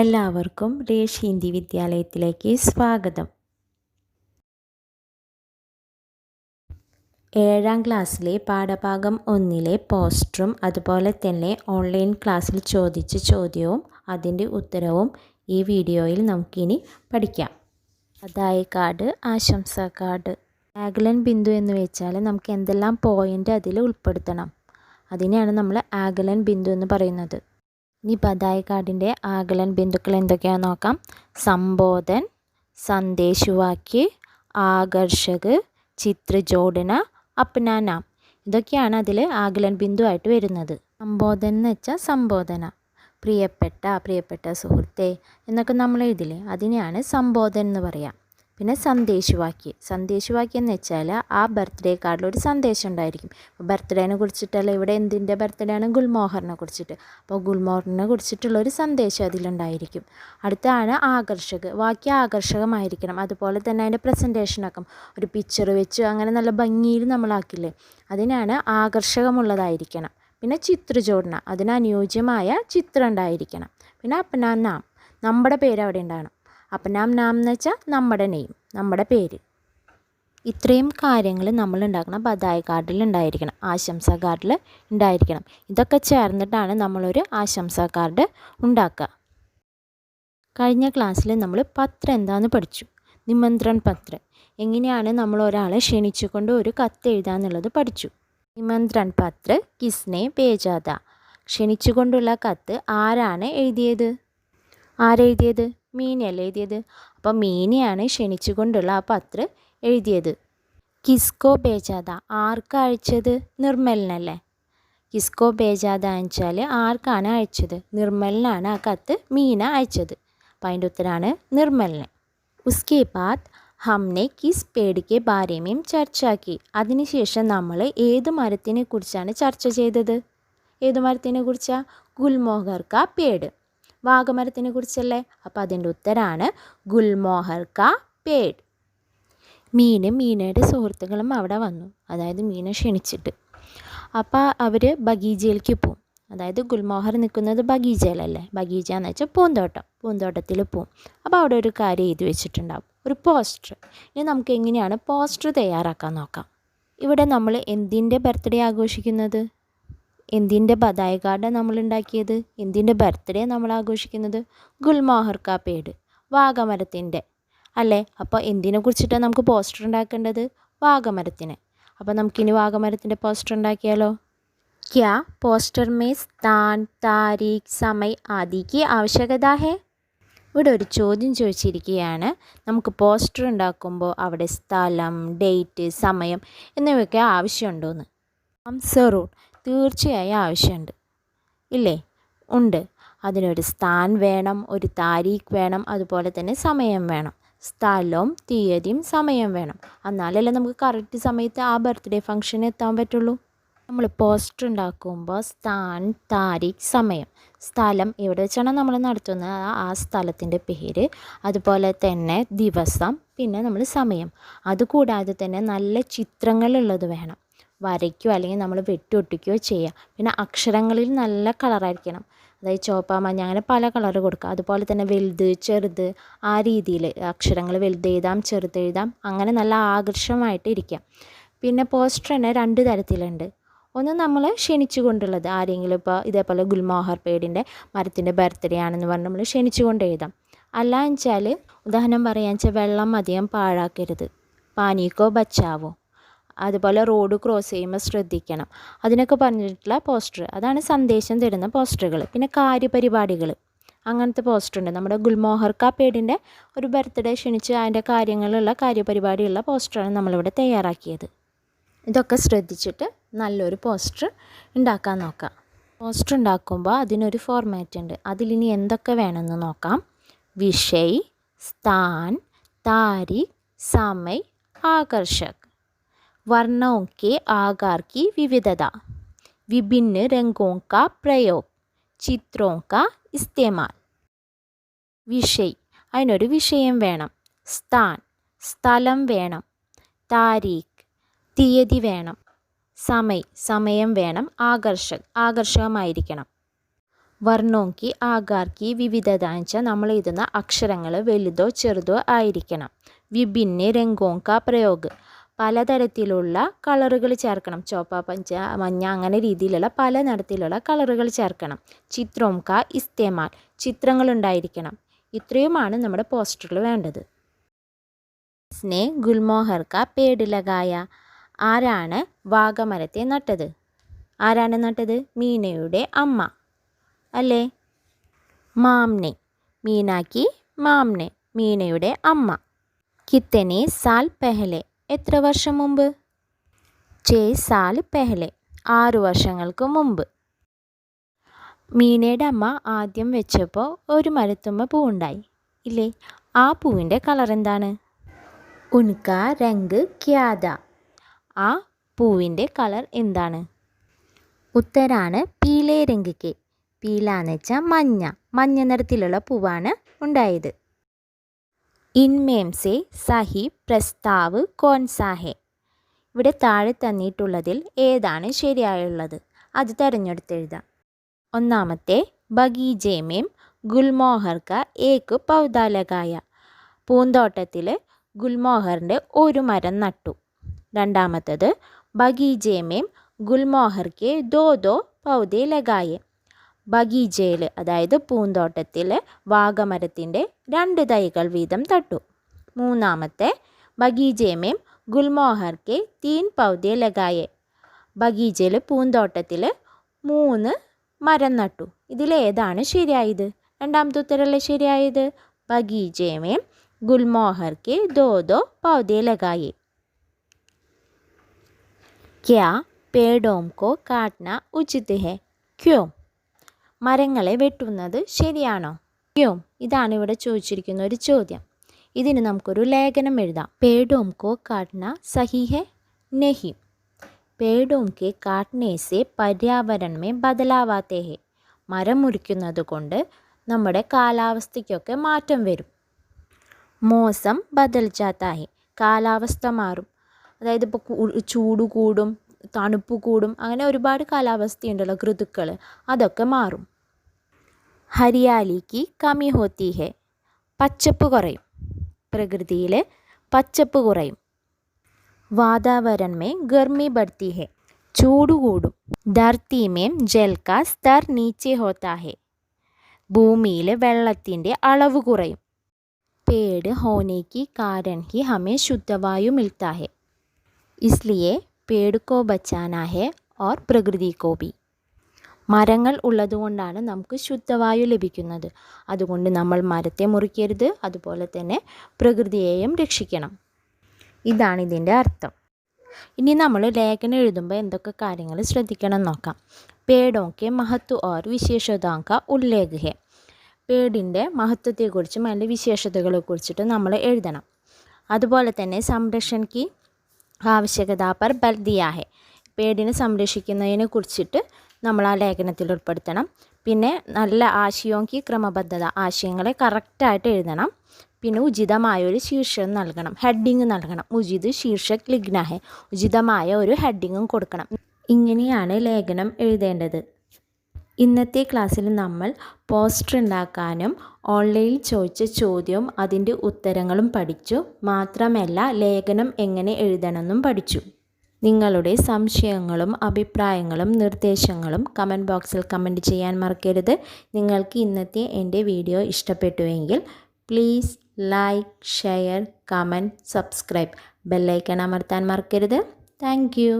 എല്ലാവർക്കും റേഷ് ഹിന്ദി വിദ്യാലയത്തിലേക്ക് സ്വാഗതം. 7ാം ക്ലാസ്സിലെ പാഠഭാഗം 1-ലെ പോസ്റ്ററും അതുപോലെ തന്നെ ഓൺലൈൻ ക്ലാസ്സിൽ ചോദിച്ച ചോദ്യവും അതിൻ്റെ ഉത്തരവും ഈ വീഡിയോയിൽ നമുക്കിനി പഠിക്കാം. ബധായി കാർഡ്, ആശംസാ കാർഡ്. ആഗ്ലൻ ബിന്ദു എന്ന് വെച്ചാൽ നമുക്ക് എന്തെല്ലാം പോയിൻ്റ് അതിൽ ഉൾപ്പെടുത്തണം, അതിനെയാണ് നമ്മൾ ആഗ്ലൻ ബിന്ദു എന്ന് പറയുന്നത്. ഇനി ബധായി കാർഡിൻ്റെ ആഗ്ലൻ ബിന്ദുക്കൾ എന്തൊക്കെയാണെന്ന് നോക്കാം. സംബോധൻ, സന്ദേശവാക്യ, ആകർഷക്, ചിത്രജോഡന, അപ്നാ നാം. ഇതൊക്കെയാണ് അതിൽ ആഗ്ലൻ ബിന്ദു ആയിട്ട് വരുന്നത്. സംബോധൻ എന്ന് വെച്ചാൽ സംബോധന, പ്രിയപ്പെട്ട സുഹൃത്തെ എന്നൊക്കെ നമ്മൾ എഴുതില്ലേ, അതിനെയാണ് സംബോധൻ എന്ന് പറയാം. പിന്നെ സന്ദേശവാക്യം എന്ന് വെച്ചാൽ ആ ബർത്ത്ഡേ കാർഡിൽ ഒരു സന്ദേശം ഉണ്ടായിരിക്കും. ബർത്ത്ഡേനെ കുറിച്ചിട്ടല്ല, ഇവിടെ എന്തിൻ്റെ ബർത്ത്ഡേ ആണ്? ഗുൽമോഹറിനെ കുറിച്ചിട്ട്. അപ്പോൾ ഗുൽമോഹറിനെ കുറിച്ചിട്ടുള്ളൊരു സന്ദേശം അതിലുണ്ടായിരിക്കും. അടുത്താണ് ആകർഷക്. വാക്യം ആകർഷകമായിരിക്കണം. അതുപോലെ തന്നെ അതിൻ്റെ പ്രസൻറ്റേഷനൊക്കെ ഒരു പിക്ചർ വെച്ച് അങ്ങനെ നല്ല ഭംഗിയിൽ നമ്മളാക്കില്ലേ, അതിനാണ് ആകർഷകമുള്ളതായിരിക്കണം. പിന്നെ ചിത്രജോഡന, അതിന് അനുയോജ്യമായ ചിത്രം ഉണ്ടായിരിക്കണം. പിന്നെ അപ്നാ നാം, നമ്മുടെ പേര് അവിടെ ഉണ്ടാകണം. അപ്നാം നാം എന്ന് വെച്ചാൽ നമ്മുടെ നെയിം, നമ്മുടെ പേര്. ഇത്രയും കാര്യങ്ങൾ നമ്മൾ ഉണ്ടാക്കണം ബധായി കാർഡിൽ ഉണ്ടായിരിക്കണം, ആശംസാ കാർഡിൽ ഉണ്ടായിരിക്കണം. ഇതൊക്കെ ചേർന്നിട്ടാണ് നമ്മളൊരു ആശംസാ കാർഡ് ഉണ്ടാക്കുക. കഴിഞ്ഞ ക്ലാസ്സിൽ നമ്മൾ പത്ര എന്താണെന്ന് പഠിച്ചു. നിമന്ത്രൺ പത്ര, എങ്ങനെയാണ് നമ്മൾ ഒരാളെ ക്ഷണിച്ചുകൊണ്ട് ഒരു കത്ത് എഴുതാന്നുള്ളത് പഠിച്ചു. നിമന്ത്രൺ പത്ര കിസ്നെ ഭേജാത, ക്ഷണിച്ചുകൊണ്ടുള്ള കത്ത് ആരാണ് എഴുതിയത്? ആരെഴുതിയത്? മീനയല്ലേ എഴുതിയത്. അപ്പോൾ മീനയാണ് ക്ഷണിച്ചുകൊണ്ടുള്ള ആ പത്രം എഴുതിയത്. കിസ്കോ ഭേജാത, ആർക്ക് അയച്ചത്? നിർമ്മലിനല്ലേ. കിസ്കോ ഭേജാത വെച്ചാൽ ആർക്കാണ് അയച്ചത്? നിർമ്മലിനാണ് ആ കത്ത് മീന അയച്ചത്. അപ്പോൾ അതിൻ്റെ ഉത്തരമാണ് നിർമ്മലിന്. ഉസ്കെ ബാദ് ഹംനെ കിസ് പേടിക്കെ ബാരേമേം ചർച്ചാക്കി, അതിനുശേഷം നമ്മൾ ഏത് മരത്തിനെ കുറിച്ചാണ് ചർച്ച ചെയ്തത്? ഏത് മരത്തിനെ കുറിച്ചാണ്? ഗുൽമോഹർ കാ പേട്, വാഗമരത്തിനെ കുറിച്ചല്ലേ. അപ്പോൾ അതിൻ്റെ ഉത്തരമാണ് ഗുൽമോഹർ കാ പേട്. മീനയുടെ സുഹൃത്തുക്കളും അവിടെ വന്നു, അതായത് മീനെ ക്ഷണിച്ചിട്ട്. അപ്പോൾ അവർ ബഗീജയിലേക്ക് പോവും. അതായത് ഗുൽമോഹർ നിൽക്കുന്നത് ബഗീജയിലല്ലേ. ബഗീജ എന്ന് വെച്ചാൽ പൂന്തോട്ടത്തിൽ പോവും. അപ്പോൾ അവിടെ ഒരു കാര്യം എഴുതി വെച്ചിട്ടുണ്ടാവും, ഒരു പോസ്റ്റർ. ഇനി നമുക്ക് എങ്ങനെയാണ് പോസ്റ്റർ തയ്യാറാക്കാൻ നോക്കാം. ഇവിടെ നമ്മൾ എന്തിൻ്റെ ബർത്ത്ഡേ ആഘോഷിക്കുന്നത്? എന്തിൻ്റെ ബധായി കാർഡ് നമ്മൾ ഉണ്ടാക്കിയത്? എന്തിൻ്റെ ബർത്ത്ഡേ നമ്മൾ ആഘോഷിക്കുന്നത്? ഗുൽമോഹർ കാ പേട്, വാഗമരത്തിൻ്റെ അല്ലേ. അപ്പോൾ എന്തിനെ കുറിച്ചിട്ടാണ് നമുക്ക് പോസ്റ്റർ ഉണ്ടാക്കേണ്ടത്? വാഗമരത്തിന്. അപ്പോൾ നമുക്കിനി വാഗമരത്തിൻ്റെ പോസ്റ്റർ ഉണ്ടാക്കിയാലോ? ക്യാ പോസ്റ്റർ മേ സ്ഥാൻ, താരീഖ്, സമയ് ആദിക്ക് ആവശ്യകത ഹേ? ഇവിടെ ഒരു ചോദ്യം ചോദിച്ചിരിക്കുകയാണ്. നമുക്ക് പോസ്റ്റർ ഉണ്ടാക്കുമ്പോൾ അവിടെ സ്ഥലം, ഡേറ്റ്, സമയം എന്നിവയൊക്കെ ആവശ്യമുണ്ടോയെന്ന്. സറൂർ, തീർച്ചയായും ആവശ്യമുണ്ട് ഇല്ലേ? ഉണ്ട്. അതിനൊരു സ്ഥാൻ വേണം, ഒരു താരീഖ് വേണം, അതുപോലെ തന്നെ സമയം വേണം. സ്ഥലവും തീയതിയും സമയം വേണം, എന്നാലല്ലേ നമുക്ക് കറക്റ്റ് സമയത്ത് ആ ബർത്ത്ഡേ ഫംഗ്ഷന് എത്താൻ പറ്റുള്ളൂ. നമ്മൾ പോസ്റ്റർ ഉണ്ടാക്കുമ്പോൾ സ്ഥാൻ, താരീഖ്, സമയം, സ്ഥലം എവിടെ വെച്ചാണ് നമ്മൾ നടത്തുന്നത് ആ സ്ഥലത്തിൻ്റെ പേര്, അതുപോലെ തന്നെ ദിവസം, പിന്നെ നമ്മൾ സമയം. അതുകൂടാതെ തന്നെ നല്ല ചിത്രങ്ങളുള്ളത് വേണം. വരയ്ക്കുകയോ അല്ലെങ്കിൽ നമ്മൾ വെട്ടിയൊട്ടിക്കുകയോ ചെയ്യാം. പിന്നെ അക്ഷരങ്ങളിൽ നല്ല കളറായിരിക്കണം, അതായത് ചുവപ്പ്, മഞ്ഞ, അങ്ങനെ പല കളർ കൊടുക്കുക. അതുപോലെ തന്നെ വലുത്, ചെറുത്, ആ രീതിയിൽ അക്ഷരങ്ങൾ വലുത് എഴുതാം, ചെറുത് എഴുതാം, അങ്ങനെ നല്ല ആകർഷകമായിട്ട് ഇരിക്കാം. പിന്നെ പോസ്റ്റർ തന്നെ 2 തരത്തിലുണ്ട്. ഒന്ന് നമ്മൾ ക്ഷണിച്ചു കൊണ്ടുള്ളത്, ആരെങ്കിലും ഇപ്പോൾ ഇതേപോലെ ഗുൽമോഹർ പേടിൻ്റെ മരത്തിൻ്റെ ബർത്ത്ഡേ ആണെന്ന് പറഞ്ഞ് നമ്മൾ ക്ഷണിച്ചുകൊണ്ട് എഴുതാം. അല്ല വെച്ചാൽ ഉദാഹരണം പറയാന്ന് വെച്ചാൽ വെള്ളം അധികം പാഴാക്കരുത്, പാനിക്കോ ബച്ചാവോ, അതുപോലെ റോഡ് ക്രോസ് ചെയ്യുമ്പോൾ ശ്രദ്ധിക്കണം, അതിനൊക്കെ പറഞ്ഞിട്ടുള്ള പോസ്റ്റർ, അതാണ് സന്ദേശം തരുന്ന പോസ്റ്ററുകൾ. പിന്നെ കാര്യപരിപാടികൾ, അങ്ങനത്തെ പോസ്റ്റർ ഉണ്ട്. നമ്മുടെ ഗുൽമോഹർ കാ പേടിൻ്റെ ഒരു ബർത്ത്ഡേ ക്ഷണിച്ച് അതിൻ്റെ കാര്യങ്ങളുള്ള കാര്യപരിപാടിയുള്ള പോസ്റ്ററാണ് നമ്മളിവിടെ തയ്യാറാക്കിയത്. ഇതൊക്കെ ശ്രദ്ധിച്ചിട്ട് നല്ലൊരു പോസ്റ്റർ ഉണ്ടാക്കാൻ നോക്കാം. പോസ്റ്റർ ഉണ്ടാക്കുമ്പോൾ അതിനൊരു ഫോർമാറ്റ് ഉണ്ട്, അതിലിനി എന്തൊക്കെ വേണമെന്ന് നോക്കാം. വിഷയ്, സ്ഥാൻ, താരീഖ്, സമയ്, ആകർഷക്. वर्णों के आकार की विविधता, विभिन्न रंगों का प्रयोग, चित्रों का इस्तेमाल. വിഷയ്, അതിനൊരു വിഷയം വേണം. സ്ഥാൻ, സ്ഥലം വേണം. താരീഖ്, തീയതി വേണം. സമയം വേണം. ആകർഷക്, ആകർഷകമായിരിക്കണം. വർണ്ണോं की ആകാർ की വിവിധത എന്ന് വെച്ചാൽ നമ്മൾ എഴുതുന്ന അക്ഷരങ്ങൾ വലുതോ ചെറുതോ ആയിരിക്കണം. വിഭിന്ന രംഗോं का प्रयोग, പലതരത്തിലുള്ള കളറുകൾ ചേർക്കണം. ചോപ്പ, പഞ്ച, മഞ്ഞ അങ്ങനെ രീതിയിലുള്ള പല നിറത്തിലുള്ള കളറുകൾ ചേർക്കണം. ചിത്രോं का इस्तेमाल, ചിത്രങ്ങൾ ഉണ്ടായിരിക്കണം. ഇത്രയുമാണ് നമ്മുടെ പോസ്റ്ററിൽ വേണ്ടത്. സ്നെ ഗുൽമോഹർ കാ പേട് ലഗായ, ആരാണ് വാഗമരത്തെ നട്ടത്? ആരാണ് നട്ടത്? മീനയുടെ അമ്മ അല്ലേ? മാംനെ, മീനാക്കി മാംനെ, മീനയുടെ അമ്മ. കിത്തനെ സാൽ പെഹലെ, എത്ര വർഷം മുമ്പ്? 6 സാൽ പെഹലെ, 6 വർഷങ്ങൾക്ക് മുമ്പ്. മീനയുടെ അമ്മ ആദ്യം വെച്ചപ്പോൾ ഒരു മരത്തുമ്മ പൂവുണ്ടായി ഇല്ലേ? ആ പൂവിൻ്റെ കളർ എന്താണ്? ഉൻകാ രംഗ് ക്യാ താ, ആ പൂവിൻ്റെ കളർ എന്താണ്? ഉത്തരാണ് പീലേ രംഗ് കെ. പീല എന്ന് വെച്ചാൽ മഞ്ഞ, മഞ്ഞ നിറത്തിലുള്ള പൂവാണ് ഉണ്ടായത്. ഇൻമേം സെ സഹി പ്രസ്താവ് കോൺസാ ഹെ, ഇവിടെ താഴെ തന്നിട്ടുള്ളതിൽ ഏതാണ് ശരിയായുള്ളത്? അത് തിരഞ്ഞെടുത്തെഴുതാം. ഒന്നാമത്തെ ബഗീജെ മേം ഗുൽമോഹർ കാ ഏക് പൗധ ലഗായ, പൂന്തോട്ടത്തിൽ ഗുൽമോഹറിൻ്റെ ഒരു മരം നട്ടു. രണ്ടാമത്തത് ബഗീജെ മേം ഗുൽമോഹർ കെ ദോ ദോ പൗധെ ലഗായെ, ബഗീജയിൽ അതായത് പൂന്തോട്ടത്തിൽ വാഗമരത്തിൻ്റെ 2 തൈകൾ വീതം നട്ടു. മൂന്നാമത്തെ ബഗീജെ മേം ഗുൽമോഹർ കെ 3 പൗധെ ലഗായെ, ബഗീജയിൽ പൂന്തോട്ടത്തിൽ 3 മരം നട്ടു. ഇതിലേതാണ് ശരിയായത്? രണ്ടാമത്തെ ഉത്തരമല്ലേ ശരിയായത്? ബഗീജെ മേം ഗുൽമോഹർ കെ ദോ ദോ പൗധെ ലഗായെ. ക്യാ പേടോം കോ കാട്ട്ന ഉചിത് ഹെ, ക്യോ, മരങ്ങളെ വെട്ടുന്നത് ശരിയാണോ? ക്യോ, ഇതാണ് ഇവിടെ ചോദിച്ചിരിക്കുന്ന ഒരു ചോദ്യം. ഇതിന് നമുക്കൊരു ലേഖനം എഴുതാം. പേടോം കോ കാട്ട്ന സഹി ഹെ നഹി, പേടോം കെ കാട്ട്നെ സെ പര്യാവരൺ മേ ബദലാവ് ആത്തെ ഹെ, മരം മുറിക്കുന്നത് കൊണ്ട് നമ്മുടെ കാലാവസ്ഥയ്ക്കൊക്കെ മാറ്റം വരും. മോസം ബദൽ ജാത്താ ഹെ, കാലാവസ്ഥ മാറും. അതായത് ഇപ്പോൾ ചൂട് കൂടും, തണുപ്പ് കൂടും, അങ്ങനെ ഒരുപാട് കാലാവസ്ഥയുണ്ടല്ലോ, ഋതുക്കൾ, അതൊക്കെ മാറും. ഹരിയാലിക്ക് കമി ഹോത്തി ഹെ, പച്ചപ്പ് കുറയും, പ്രകൃതിയിൽ പച്ചപ്പ് കുറയും. വാതാവരൺ മേ ഗർമി ബഡ്ത്തി ഹെ, ചൂട് കൂടും. ധർത്തി മേം ജൽ കാ സ്തർ നീച്ചെ ഹോത്താ ഹെ, ഭൂമിയിൽ വെള്ളത്തിൻ്റെ അളവ് കുറയും. पेड़ होने की कारण ही हमें शुद्ध वायु मिलता है, इसलिए पेड़ को बचाना है और प्रकृति को भी. മരങ്ങൾ ഉള്ളതുകൊണ്ടാണ് നമുക്ക് ശുദ്ധവായു ലഭിക്കുന്നത്. അതുകൊണ്ട് നമ്മൾ മരത്തെ മുറിക്കരുത്, അതുപോലെ തന്നെ പ്രകൃതിയെയും രക്ഷിക്കണം. ഇതാണ് ഇതിൻ്റെ അർത്ഥം. ഇനി നമ്മൾ ലേഖനം എഴുതുമ്പോൾ എന്തൊക്കെ കാര്യങ്ങൾ ശ്രദ്ധിക്കണം നോക്കാം. പേടോं के महत्व और विशेषताओं का उल्लेख है, പേടിൻ്റെ മഹത്വത്തെക്കുറിച്ചും അതിൻ്റെ വിശേഷതകളെക്കുറിച്ചിട്ടും നമ്മൾ എഴുതണം. അതുപോലെ തന്നെ സംരക്ഷണയ്ക്ക് ആവശ്യകത പർ ബൽ ദിയാ ഹെ, പേടിനെ സംരക്ഷിക്കുന്നതിനെ കുറിച്ചിട്ട് നമ്മൾ ആ ലേഖനത്തിൽ ഉൾപ്പെടുത്തണം. പിന്നെ നല്ല ആശയോങ്കി ക്രമബദ്ധത, ആശയങ്ങളെ കറക്റ്റായിട്ട് എഴുതണം. പിന്നെ ഉചിതമായൊരു ശീർഷകം നൽകണം, ഹെഡിങ് നൽകണം. ഉചിത് ശീർഷക് ലിഖ്ന ഹെ, ഉചിതമായ ഒരു ഹെഡിങ്ങും കൊടുക്കണം. ഇങ്ങനെയാണ് ലേഖനം എഴുതേണ്ടത്. ഇന്നത്തെ ക്ലാസ്സിൽ നമ്മൾ പോസ്റ്റർ ഉണ്ടാക്കാനും ഓൺലൈനിൽ ചോദിച്ച ചോദ്യവും അതിൻ്റെ ഉത്തരങ്ങളും പഠിച്ചു. മാത്രമല്ല ലേഖനം എങ്ങനെ എഴുതണമെന്നും പഠിച്ചു. നിങ്ങളുടെ സംശയങ്ങളും അഭിപ്രായങ്ങളും നിർദ്ദേശങ്ങളും കമൻറ്റ് ബോക്സിൽ കമൻറ്റ് ചെയ്യാൻ മറക്കരുത്. നിങ്ങൾക്ക് ഇന്നത്തെ എൻ്റെ വീഡിയോ ഇഷ്ടപ്പെട്ടുവെങ്കിൽ please like, share, comment, subscribe, bell icon അമർത്താൻ മറക്കരുത്. Thank U.